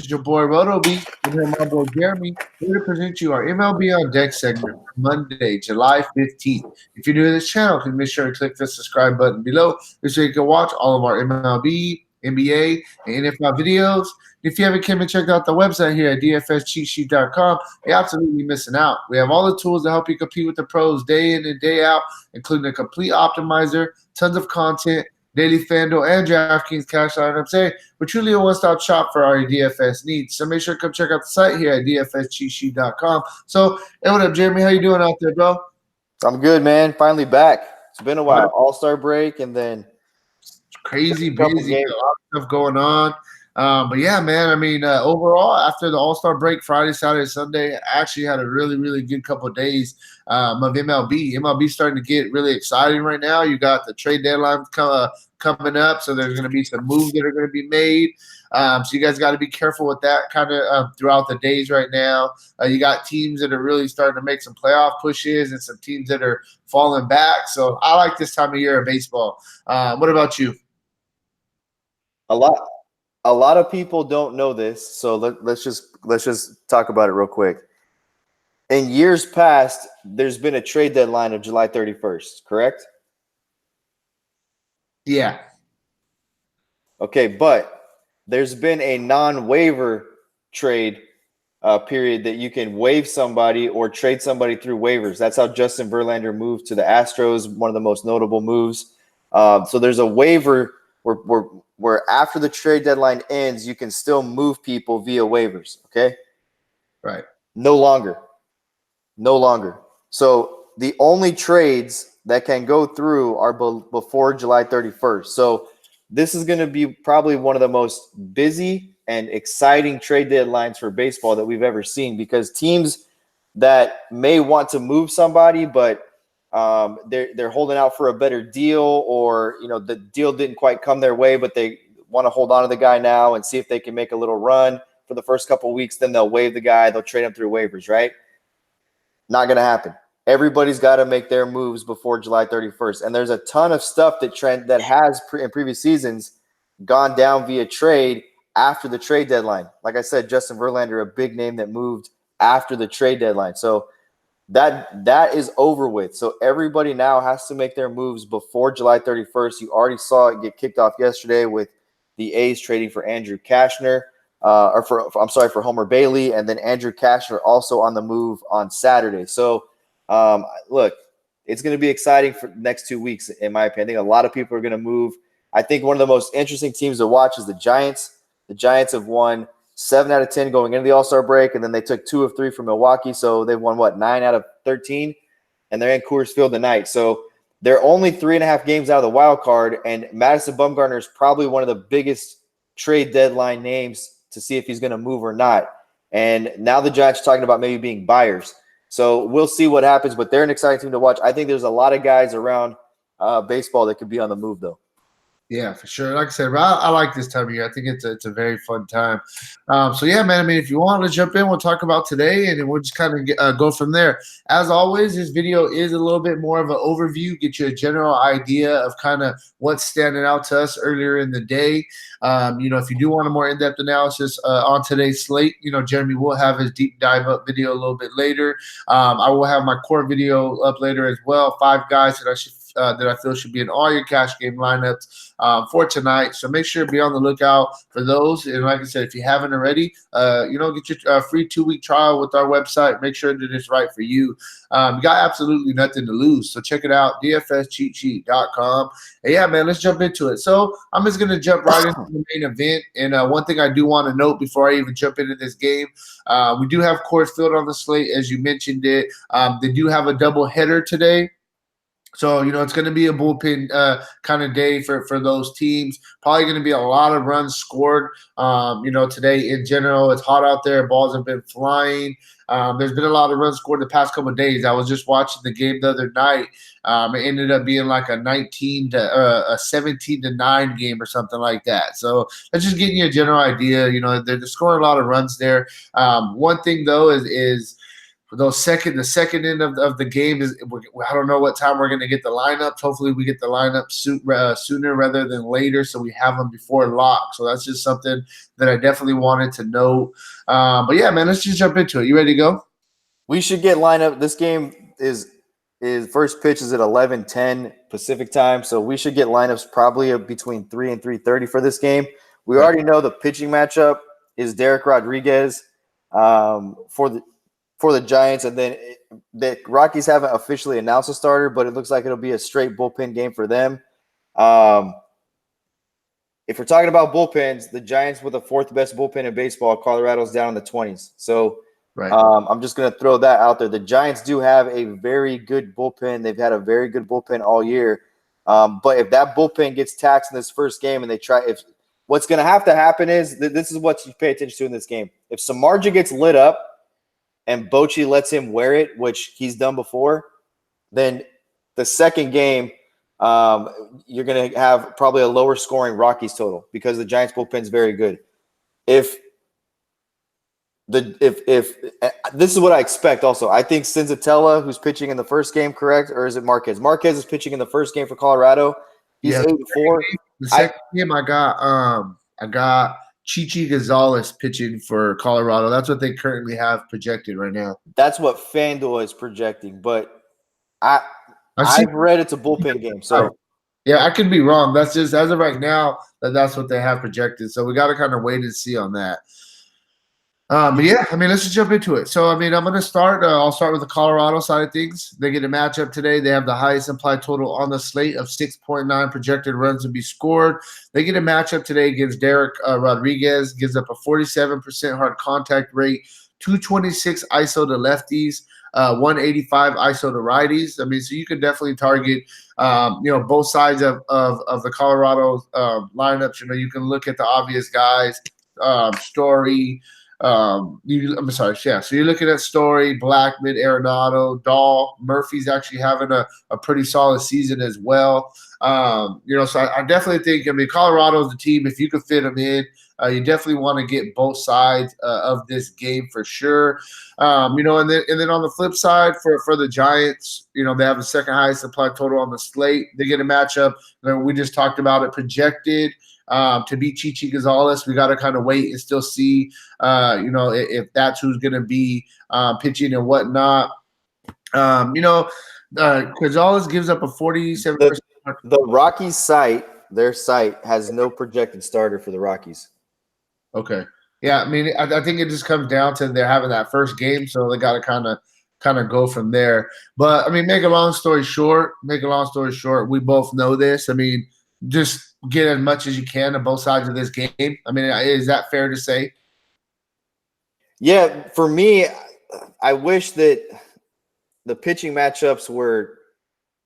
is your boy Roto B. I'm here with my boy Jeremy, here to present you our MLB On Deck segment for Monday, July 15th. If you're new to this channel, please make sure to click the subscribe button below so you can watch all of our MLB, NBA, and NFL videos. If you haven't came and checked out the website here at dfscheatsheet.com, you're absolutely missing out. We have all the tools to help you compete with the pros day in and day out, including a complete optimizer, tons of content, daily FanDuel, and DraftKings cash lineups. Hey, we're truly a one-stop shop for our DFS needs. So make sure to come check out the site here at dfscheatsheet.com. So, hey, what up, Jeremy? How you doing out there, bro? I'm good, man. Finally back. It's been a while. All-Star break and then crazy busy, a lot of stuff going on. But yeah, man, I mean, overall, after the All-Star break, Friday, Saturday, Sunday, I actually had a really, really good couple of days of MLB. MLB starting to get really exciting right now. You got the trade deadline coming up, so there's going to be some moves that are going to be made. So you guys got to be careful with that kind of throughout the days right now. You got teams that are really starting to make some playoff pushes and some teams that are falling back. So I like this time of year of baseball. What about you? A lot of people don't know this, so let's just talk about it real quick. In years past, there's been a trade deadline of July 31st, correct? Yeah. Okay, but there's been a non-waiver trade period that you can waive somebody or trade somebody through waivers. That's how Justin Verlander moved to the Astros, one of the most notable moves. So there's a waiver where after the trade deadline ends, you can still move people via waivers, okay? Right. No longer. So the only trades that can go through are before July 31st. So this is going to be probably one of the most busy and exciting trade deadlines for baseball that we've ever seen, because teams that may want to move somebody, but they're holding out for a better deal, or the deal didn't quite come their way, but they want to hold on to the guy now and see if they can make a little run for the first couple of weeks. Then they'll waive the guy. They'll trade him through waivers, right? Not going to happen. Everybody's got to make their moves before July 31st. And there's a ton of stuff that has in previous seasons gone down via trade after the trade deadline. Like I said, Justin Verlander, a big name that moved after the trade deadline. So that is over with. So everybody now has to make their moves before July 31st. You already saw it get kicked off yesterday with the A's trading for Andrew Cashner, for Homer Bailey, and then Andrew Cashner also on the move on Saturday. So look, it's going to be exciting for the next 2 weeks, in my opinion. I think a lot of people are going to move. I think one of the most interesting teams to watch is the Giants. The Giants have won 7 out of 10 going into the All-Star break, and then they took 2 of 3 from Milwaukee, so they won, 9 out of 13, and they're in Coors Field tonight. So they're only 3.5 games out of the wild card, and Madison Bumgarner is probably one of the biggest trade deadline names to see if he's going to move or not. And now the Giants are talking about maybe being buyers. So we'll see what happens, but they're an exciting team to watch. I think there's a lot of guys around baseball that could be on the move, though. Yeah, for sure. Like I said, I like this time of year. I think it's a very fun time. So yeah, man. I mean, if you want to jump in, we'll talk about today, and then we'll just kind of go from there. As always, this video is a little bit more of an overview, get you a general idea of kind of what's standing out to us earlier in the day. If you do want a more in-depth analysis on today's slate, Jeremy will have his deep dive up video a little bit later. I will have my core video up later as well. 5 guys that I feel should be in all your cash game lineups for tonight. So make sure to be on the lookout for those. And like I said, if you haven't already, get your free 2-week trial with our website. Make sure that it's right for you. You got absolutely nothing to lose. So check it out, dfscheatsheet.com. And yeah, man, let's jump into it. So I'm just going to jump right into the main event. And one thing I do want to note before I even jump into this game, we do have Coors Field on the slate, as you mentioned it. They do have a double header today. So, it's going to be a bullpen kind of day for those teams. Probably going to be a lot of runs scored, today in general. It's hot out there. Balls have been flying. There's been a lot of runs scored the past couple of days. I was just watching the game the other night. It ended up being like a 17-9 game or something like that. So that's just getting you a general idea. They're scoring a lot of runs there. One thing, though, is the second end of the game is I don't know what time we're going to get the lineups. Hopefully, we get the lineup sooner rather than later, so we have them before lock. So that's just something that I definitely wanted to know. But yeah, man, let's just jump into it. You ready to go? We should get lineup. This game is first pitch is at 11:10 Pacific time, so we should get lineups probably between 3 and 3:30 for this game. We already know the pitching matchup is Derek Rodriguez for the Giants, and then the Rockies haven't officially announced a starter, but it looks like it'll be a straight bullpen game for them. If we're talking about bullpens, the Giants with the fourth best bullpen in baseball, Colorado's down in the 20s. So Right. I'm just going to throw that out there. The Giants do have a very good bullpen. They've had a very good bullpen all year. But if that bullpen gets taxed in this first game and what's going to have to happen is this is what you pay attention to in this game. If Samardzija gets lit up and Bochy lets him wear it, which he's done before, then the second game, you're going to have probably a lower scoring Rockies total because the Giants bullpen is very good. If this is what I expect also. I think Senzatella, who's pitching in the first game, correct? Or is it Marquez? Marquez is pitching in the first game for Colorado. He's 8-4. The second game I got Chichi Gonzalez pitching for Colorado. That's what they currently have projected right now. That's what FanDuel is projecting, but I've read it's a bullpen game. So yeah, I could be wrong. That's just as of right now that's what they have projected. So we got to kind of wait and see on that. But yeah, I mean, let's just jump into it. So, I mean, I'm going to start. I'll start with the Colorado side of things. They get a matchup today. They have the highest implied total on the slate of 6.9 projected runs to be scored. They get a matchup today against Derek Rodriguez. Gives up a 47% hard contact rate, 226 ISO to lefties, 185 ISO to righties. I mean, so you could definitely target, both sides of the Colorado lineups. You can look at the obvious guys, Story. So you're looking at Story, Blackman, Arenado, Dahl, Murphy's actually having a pretty solid season as well. So I definitely think, I mean, Colorado's the team. If you could fit them in, you definitely want to get both sides of this game for sure. And then on the flip side for the Giants, they have the second highest implied total on the slate. They get a matchup. We just talked about it, projected to beat Chichi Gonzalez. We got to kind of wait and still see, if that's who's going to be pitching and whatnot. Gonzalez gives up a 47%. The Rockies their site has no projected starter for the Rockies. Okay. Yeah, I mean, I think it just comes down to they're having that first game, so they got to kind of go from there. But I mean, make a long story short, we both know this. I mean, just get as much as you can on both sides of this game. I mean, is that fair to say? Yeah, for me, I wish that the pitching matchups were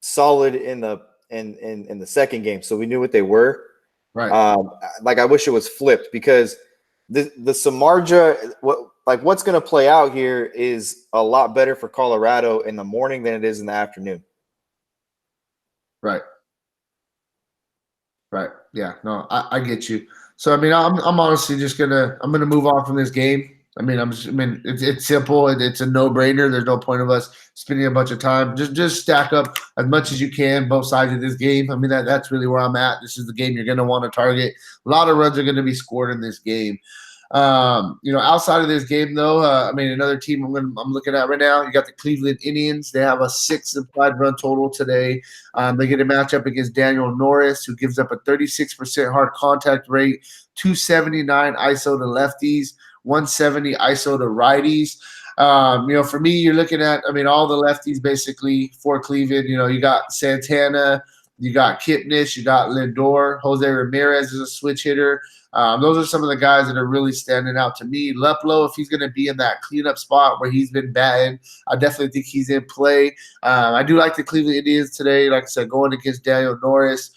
solid in the second game, so we knew what they were. Right. I wish it was flipped because the Samardzija, what's going to play out here is a lot better for Colorado in the morning than it is in the afternoon. Right. Right. Yeah. No, I get you. So I mean, I'm honestly just gonna move on from this game. I mean, it's simple. It's a no-brainer. There's no point of us spending a bunch of time. Just stack up as much as you can, both sides of this game. I mean, that's really where I'm at. This is the game you're going to want to target. A lot of runs are going to be scored in this game. Outside of this game, though, another team I'm looking at right now, you got the Cleveland Indians. They have a 6 implied run total today. They get a matchup against Daniel Norris, who gives up a 36% hard contact rate, 279 ISO to lefties, 170 ISO to righties. For me, you're looking at, all the lefties basically for Cleveland. You got Santana, you got Kipnis, you got Lindor, Jose Ramirez is a switch hitter. Those are some of the guys that are really standing out to me. Leplo, if he's going to be in that cleanup spot where he's been batting, I definitely think he's in play. I do like the Cleveland Indians today, like I said, going against Daniel Norris.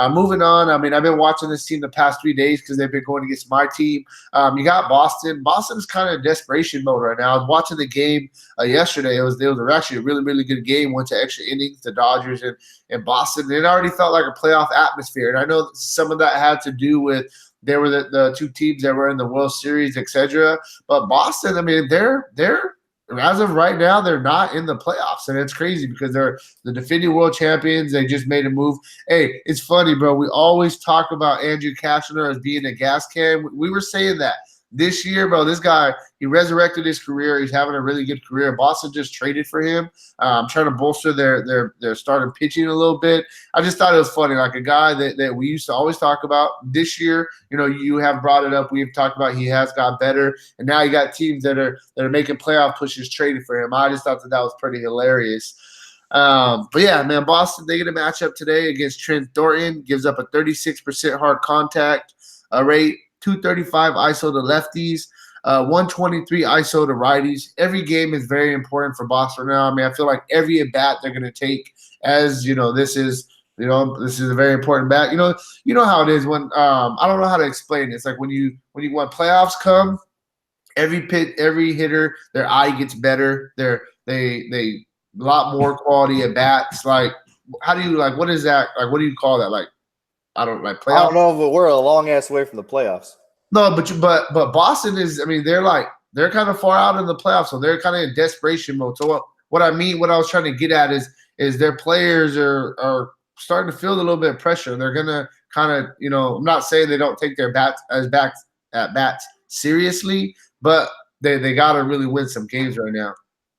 Moving on, I've been watching this team the past 3 days because they've been going against my team. You got Boston. Boston's kind of in desperation mode right now. I was watching the game yesterday. It was actually a really, really good game. Went to extra innings, the Dodgers and Boston. It already felt like a playoff atmosphere. And I know some of that had to do with they were the two teams that were in the World Series, etc. But Boston, they're as of right now, they're not in the playoffs, and it's crazy because they're the defending world champions. They just made a move. Hey, it's funny, bro. We always talk about Andrew Cashner as being a gas can. We were saying that this year, bro. This guy, he resurrected his career. He's having a really good career. Boston just traded for him, trying to bolster their starting pitching a little bit. I just thought it was funny, like a guy that we used to always talk about. This year, you have brought it up. We've talked about he has got better, and now you got teams that are making playoff pushes trading for him. I just thought that was pretty hilarious. But yeah, man, Boston, they get a matchup today against Trent Thornton. Gives up a 36% hard contact rate, 235 ISO to lefties, 123 ISO to righties. Every game is very important for Boston now. I mean, I feel like every at bat they're going to take as this is a very important bat. You know how it is when I don't know how to explain it. It's like when playoffs come, every hitter, their eye gets better. They a lot more quality at bats. Like, how do you what is that? Like, what do you call that? Like, I don't playoffs. I don't know, but we're a long ass way from the playoffs. No, but Boston is. I mean, they're kind of far out in the playoffs, so they're kind of in desperation mode. So what I was trying to get at is their players are starting to feel a little bit of pressure. They're gonna kind of I'm not saying they don't take their bats seriously, but they got to really win some games right now.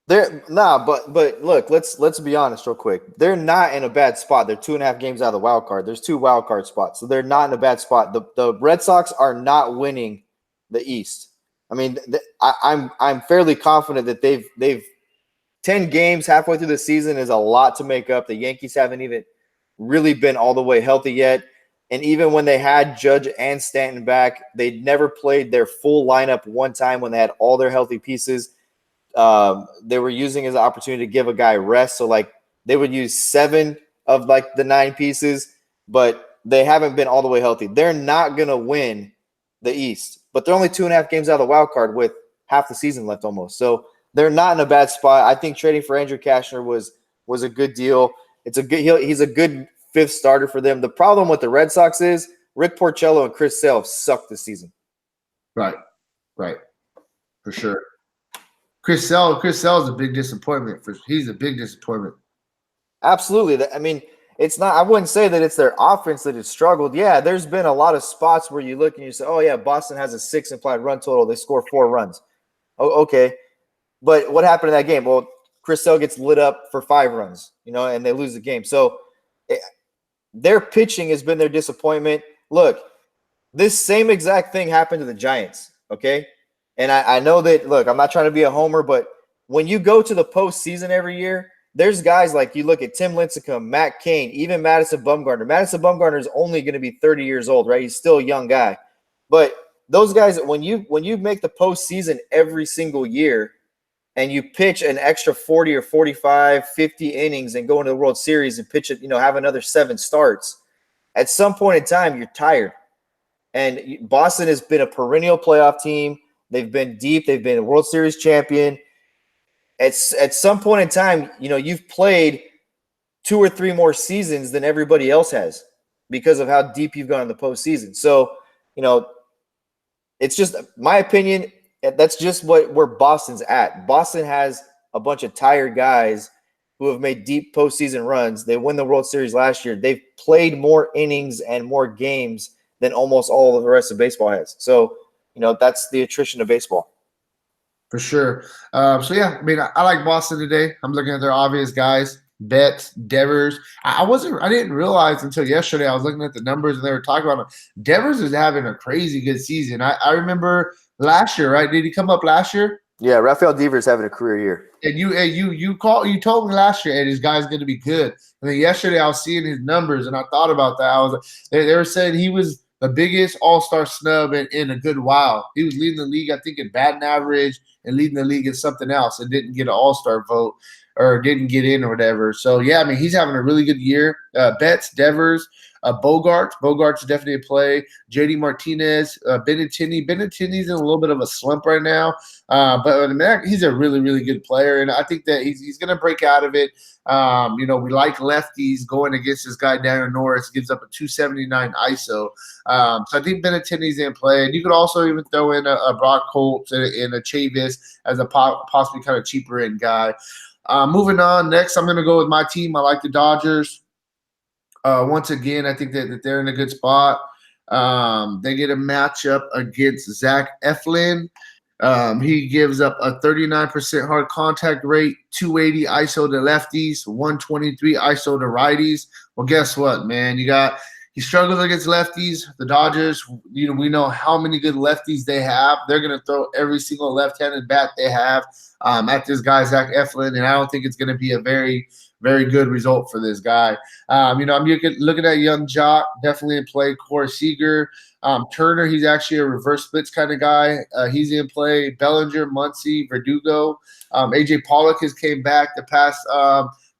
But look, let's be honest real quick. They're not in a bad spot. They're 2.5 games out of the wild card. There's 2 wild card spots, so they're not in a bad spot. The Red Sox are not winning the East. I mean, I'm fairly confident that they've 10 games halfway through the season is a lot to make up. The Yankees haven't even really been all the way healthy yet, and even when they had Judge and Stanton back, they never played their full lineup one time when they had all their healthy pieces. They were using as an opportunity to give a guy rest. So they would use 7 of the 9 pieces, but they haven't been all the way healthy. They're not going to win the East, but they're only 2.5 games out of the wild card with half the season left almost. So they're not in a bad spot. I think trading for Andrew Cashner was a good deal. He's a good 5th starter for them. The problem with the Red Sox is Rick Porcello and Chris Sale have sucked this season. Right. For sure. Chris Sale is a big disappointment. He's a big disappointment. Absolutely. I mean, it's not. I wouldn't say that it's their offense that has struggled. Yeah, there's been a lot of spots where you look and you say, "Oh yeah, Boston has a 6 implied run total. They score 4 runs." Oh, okay. But what happened in that game? Well, Chris Sale gets lit up for 5 runs, and they lose the game. So their pitching has been their disappointment. Look, this same exact thing happened to the Giants. Okay. And I know that, look, I'm not trying to be a homer, but when you go to the postseason every year, there's guys like you look at Tim Lincecum, Matt Cain, even Madison Bumgarner. Madison Bumgarner is only going to be 30 years old, right? He's still a young guy. But those guys, when you make the postseason every single year and you pitch an extra 40 or 45, 50 innings and go into the World Series and pitch it, have another 7 starts, at some point in time, you're tired. And Boston has been a perennial playoff team. They've been deep. They've been a World Series champion. At some point in time, you've played 2 or 3 more seasons than everybody else has because of how deep you've gone in the postseason. So, it's just my opinion. That's just where Boston's at. Boston has a bunch of tired guys who have made deep postseason runs. They won the World Series last year. They've played more innings and more games than almost all of the rest of baseball has. So, that's the attrition of baseball. For sure. So, yeah, I mean, I like Boston today. I'm looking at their obvious guys, Betts, Devers. I didn't realize until yesterday I was looking at the numbers and they were talking about them. Devers is having a crazy good season. I remember last year, right? Did he come up last year? Yeah, Rafael Devers having a career year. And you told me last year, hey, this guy's going to be good. And then yesterday I was seeing his numbers and I thought about that. They were saying he was the biggest all-star snub in a good while. He was leading the league, I think, in batting average and leading the league in something else and didn't get an all-star vote or didn't get in or whatever. So, yeah, I mean, he's having a really good year. Betts, Devers, Bogart's definitely a play. JD Martinez, Benintendi. Benintendi's in a little bit of a slump right now, but he's a really, really good player, and I think that he's going to break out of it. We like lefties going against this guy, Darren Norris, gives up a 279 ISO. So I think Benintendi's in play. And you could also even throw in a Brock Holt and a Chavis as a possibly kind of cheaper end guy. Moving on, next I'm going to go with my team. I like the Dodgers. Once again, I think that they're in a good spot. They get a matchup against Zach Eflin. He gives up a 39% hard contact rate, 280 ISO to lefties, 123 ISO to righties. Well, guess what, man? He struggles against lefties. The Dodgers, we know how many good lefties they have. They're going to throw every single left-handed bat they have at this guy, Zach Eflin, and I don't think it's going to be a very, very good result for this guy. I'm looking at young Jock, definitely in play. Corey Seager. Turner, he's actually a reverse splits kind of guy. He's in play. Bellinger, Muncy, Verdugo. AJ Pollock has came back the past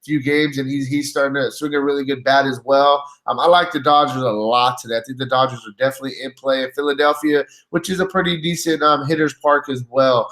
few games, and he's starting to swing a really good bat as well. I like the Dodgers a lot today. I think the Dodgers are definitely in play. In Philadelphia, which is a pretty decent hitters park as well.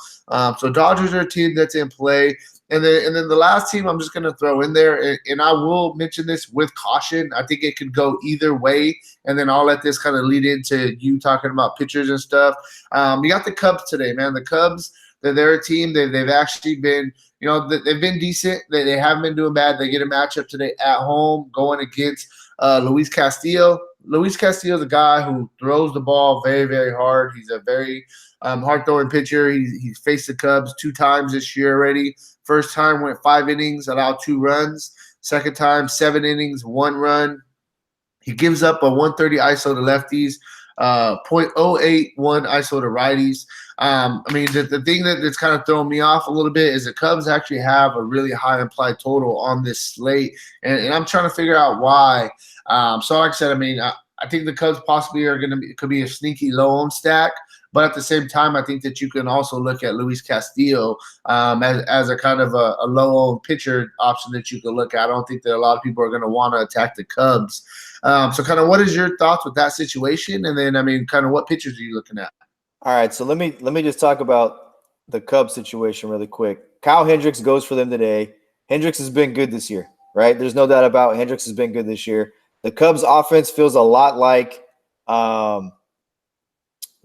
So Dodgers are a team that's in play. And then the last team I'm just going to throw in there, and I will mention this with caution. I think it could go either way, and then I'll let this kind of lead into you talking about pitchers and stuff. You got the Cubs today, man. The Cubs, they're a team. They've actually been, they've been decent. They haven't been doing bad. They get a matchup today at home going against Luis Castillo. Luis Castillo is a guy who throws the ball very, very hard. He's a very hard-throwing pitcher. He's faced the Cubs 2 times this year already. First time went 5 innings, allowed 2 runs. Second time, 7 innings, 1 run. He gives up a 130 ISO to lefties, 0.081 ISO to righties. The thing that's kind of throwing me off a little bit is the Cubs actually have a really high implied total on this slate, and I'm trying to figure out why. So like I said, I think the Cubs possibly could be a sneaky low-owned stack. But at the same time, I think that you can also look at Luis Castillo as a kind of a low-owned pitcher option that you can look at. I don't think that a lot of people are going to want to attack the Cubs. So kind of what is your thoughts with that situation? And then, kind of what pitchers are you looking at? All right, so let me just talk about the Cubs situation really quick. Kyle Hendricks goes for them today. Hendricks has been good this year, right? There's no doubt about it. Hendricks has been good this year. The Cubs offense feels a lot like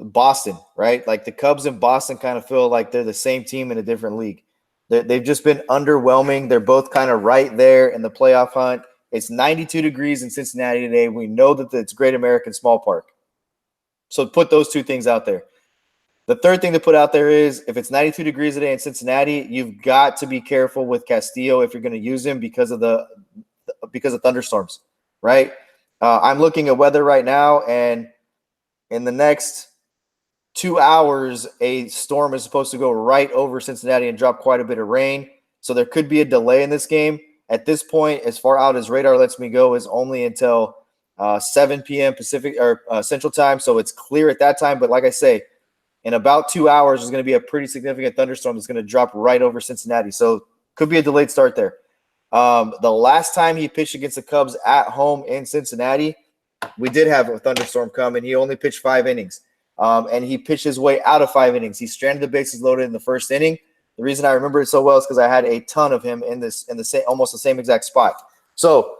Boston, right? Like the Cubs and Boston kind of feel like they're the same team in a different league. They've just been underwhelming. They're both kind of right there in the playoff hunt. It's 92 degrees in Cincinnati today. We know that it's Great American Small Park. So put those 2 things out there. The third thing to put out there is if it's 92 degrees today in Cincinnati, you've got to be careful with Castillo if you're going to use him because of thunderstorms, right? I'm looking at weather right now, and in the next 2 hours, a storm is supposed to go right over Cincinnati and drop quite a bit of rain. So there could be a delay in this game. At this point, as far out as radar lets me go, is only until 7 p.m. Pacific or Central Time. So it's clear at that time. But like I say, in about 2 hours, there's going to be a pretty significant thunderstorm that's going to drop right over Cincinnati. So could be a delayed start there. The last time he pitched against the Cubs at home in Cincinnati, we did have a thunderstorm come, and he only pitched 5 innings. And he pitched his way out of 5 innings. He stranded the bases loaded in the first inning. The reason I remember it so well is because I had a ton of him in the same, almost the same exact spot. So,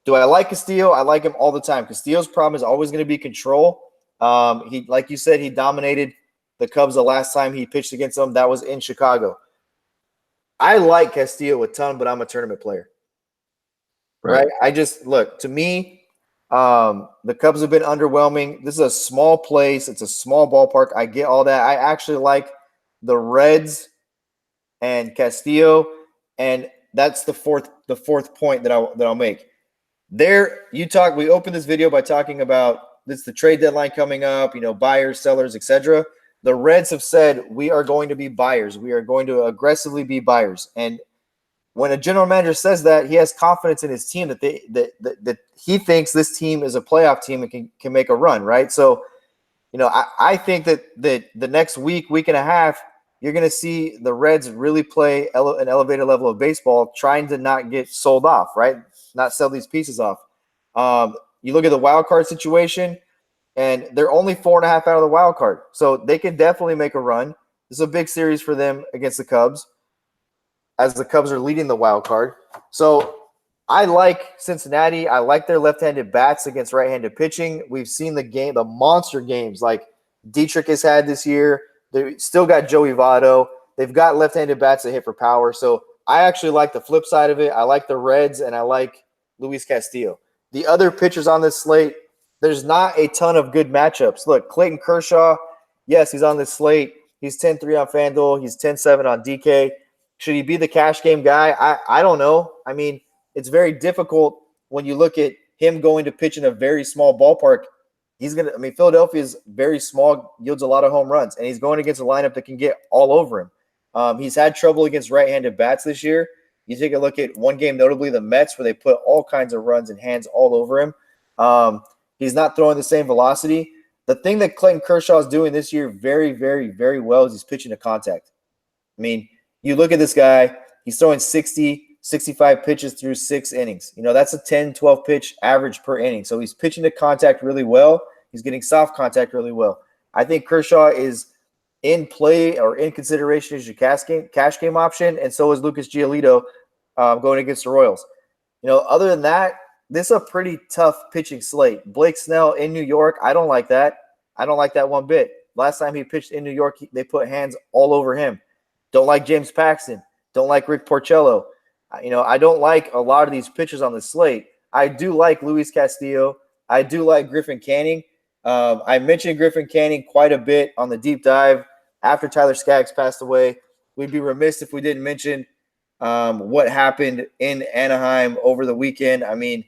do I like Castillo? I like him all the time. Castillo's problem is always going to be control. He, like you said, he dominated the Cubs the last time he pitched against them. That was in Chicago. I like Castillo a ton, but I'm a tournament player. Right? I just look, to me, the Cubs have been underwhelming. This is a small place. It's a small ballpark. I get all that. I actually like the Reds and Castillo, and that's the fourth point that I'll make. We opened this video by talking about the trade deadline coming up, buyers, sellers, etc. The Reds have said we are going to be buyers. We are going to aggressively be buyers. And when a general manager says that, he has confidence in his team that he thinks this team is a playoff team and can make a run, right? So, I think that the next week and a half, you're going to see the Reds really play an elevated level of baseball, trying to not get sold off, right? Not sell these pieces off. you look at the wild card situation, and they're only 4.5 out of the wild card. So they can definitely make a run. This is a big series for them against the Cubs, as the Cubs are leading the wild card. So I like Cincinnati. I like their left-handed bats against right-handed pitching. We've seen the monster games like Dietrich has had this year. They still got Joey Votto. They've got left-handed bats that hit for power. So I actually like the flip side of it. I like the Reds, and I like Luis Castillo. The other pitchers on this slate, there's not a ton of good matchups. Look, Clayton Kershaw, yes, he's on this slate. He's 10-3 on FanDuel. He's 10-7 on DK. Should he be the cash game guy? I don't know. I mean, it's very difficult when you look at him going to pitch in a very small ballpark. Philadelphia is very small, yields a lot of home runs, and he's going against a lineup that can get all over him. He's had trouble against right-handed bats this year. You take a look at one game, notably the Mets, where they put all kinds of runs and hands all over him. He's not throwing the same velocity. The thing that Clayton Kershaw is doing this year very, very, very well is he's pitching to contact. I mean, you look at this guy, he's throwing 60, 65 pitches through 6 innings. That's a 10, 12 pitch average per inning. So he's pitching to contact really well. He's getting soft contact really well. I think Kershaw is in play or in consideration as your cash game option, and so is Lucas Giolito going against the Royals. Other than that, this is a pretty tough pitching slate. Blake Snell in New York, I don't like that. I don't like that one bit. Last time he pitched in New York, they put hands all over him. Don't like James Paxton. Don't like Rick Porcello. I don't like a lot of these pitchers on the slate. I do like Luis Castillo. I do like Griffin Canning. I mentioned Griffin Canning quite a bit on the deep dive after Tyler Skaggs passed away. We'd be remiss if we didn't mention what happened in Anaheim over the weekend. I mean,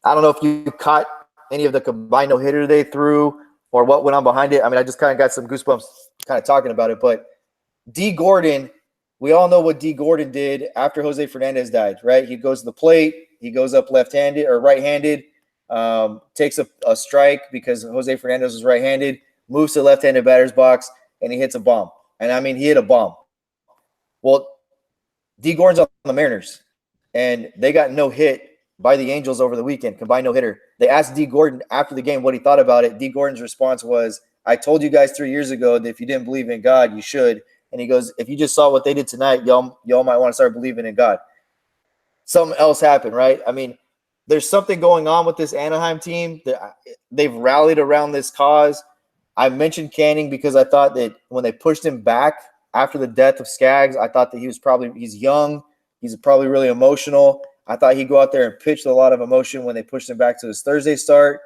I don't know if you caught any of the combined no-hitter they threw or what went on behind it. I mean, I just kind of got some goosebumps kind of talking about it. But D. Gordon, we all know what D. Gordon did after Jose Fernandez died, right? He goes to the plate. He goes up left-handed or right-handed, takes a strike because Jose Fernandez was right-handed, moves to the left-handed batter's box, and he hits a bomb. And, I mean, he hit a bomb. Well, D. Gordon's on the Mariners, and they got no hit by the Angels over the weekend, combined no-hitter. They asked D. Gordon after the game what he thought about it. D. Gordon's response was, I told you guys 3 years ago that if you didn't believe in God, you should. And he goes, if you just saw what they did tonight, y'all might want to start believing in God. Something else happened, right? I mean, there's something going on with this Anaheim team. They've rallied around this cause. I mentioned Canning because I thought that when they pushed him back after the death of Skaggs, I thought that he's young. He's probably really emotional. I thought he'd go out there and pitch with a lot of emotion when they pushed him back to his Thursday start.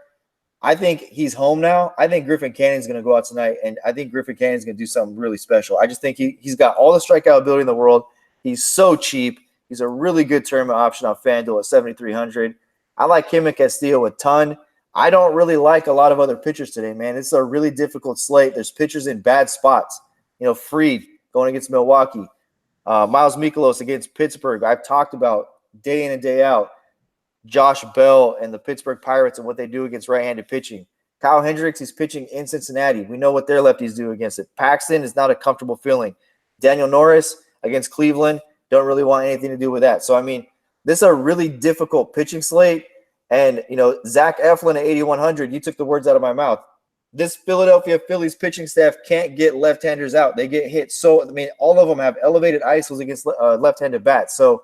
I think he's home now. I think Griffin Canning's going to go out tonight, and I think Griffin Canning's going to do something really special. I just think he's got all the strikeout ability in the world. He's so cheap. He's a really good tournament option on FanDuel at 7,300. I like him and Castillo a ton. I don't really like a lot of other pitchers today, man. It's a really difficult slate. There's pitchers in bad spots. Fried going against Milwaukee. Miles Mikolas against Pittsburgh. I've talked about day in and day out. Josh Bell and the Pittsburgh Pirates and what they do against right-handed pitching. Kyle Hendricks is pitching in Cincinnati. We know what their lefties do against it. Paxton is not a comfortable feeling. Daniel Norris against Cleveland, don't really want anything to do with that. So, I mean, this is a really difficult pitching slate. And, Zach Eflin at 8,100, you took the words out of my mouth. This Philadelphia Phillies pitching staff can't get left-handers out. They get hit. So, I mean, all of them have elevated ISOs against left-handed bats. So,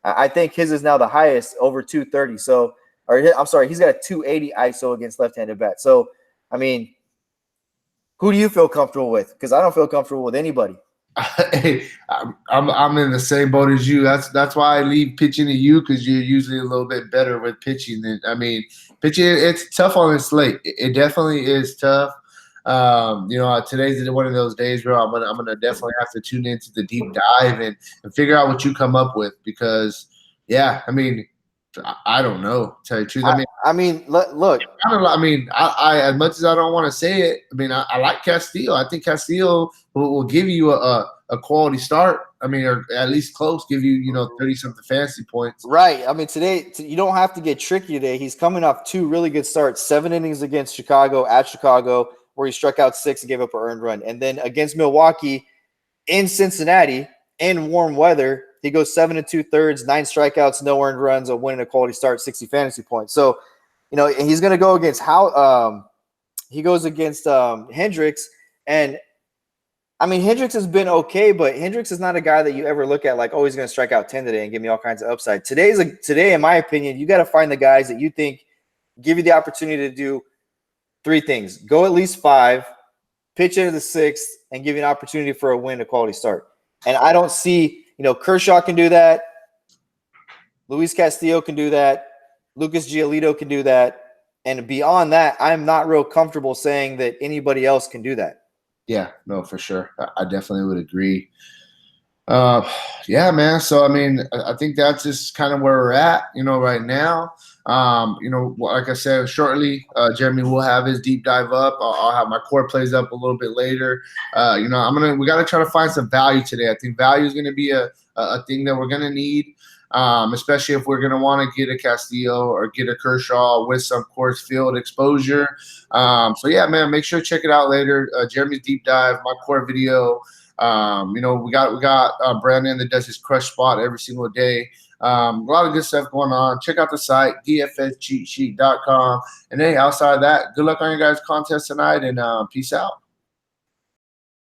I think his is now the highest, over 230. So, I'm sorry, he's got a 280 ISO against left-handed bats. So, I mean, who do you feel comfortable with? Because I don't feel comfortable with anybody. Hey, I'm in the same boat as you. That's why I leave pitching to you, because you're usually a little bit better with pitching. Pitching, it's tough on this slate. It definitely is tough. Today's one of those days where I'm gonna definitely have to tune into the deep dive and figure out what you come up with, because I don't know, to tell you the truth. Look. I as much as I don't want to say it, I like Castillo. I think Castillo will give you a quality start. Or at least close, give you 30-something fantasy points. Right. Today you don't have to get tricky today. He's coming off 2 really good starts, 7 innings against Chicago at Chicago, where he struck out 6 and gave up an earned run. And then against Milwaukee in Cincinnati in warm weather, He goes 7 2/3, 9 strikeouts, no earned runs, a win and a quality start, 60 fantasy points. So, you know, he's going to go against he goes against Hendricks. And I mean, Hendricks has been okay, but Hendricks is not a guy that you ever look at like, oh, he's going to strike out 10 today and give me all kinds of upside. Today, in my opinion, you got to find the guys that you think give you the opportunity to do 3 things: go at least 5, pitch into the 6th, and give you an opportunity for a win, a quality start. And I don't see, you know, Kershaw can do that. Luis Castillo can do that. Lucas Giolito can do that. And beyond that, I'm not real comfortable saying that anybody else can do that. Yeah, no, for sure. I definitely would agree. Yeah, man. So, I mean, I think that's just kind of where we're at, you know, right now. You know, like I said, shortly, Jeremy will have his deep dive up. I'll have my core plays up a little bit later. You know, we got to try to find some value today. I think value is going to be a thing that we're going to need. Especially if we're going to want to get a Castillo or get a Kershaw with some course field exposure. So, yeah, man, make sure to check it out later. Jeremy's deep dive, my core video. You know, we got Brandon that does his crush spot every single day. A lot of good stuff going on. Check out the site, dfscheatsheet.com. And hey, outside of that, good luck on your guys' contest tonight, and peace out.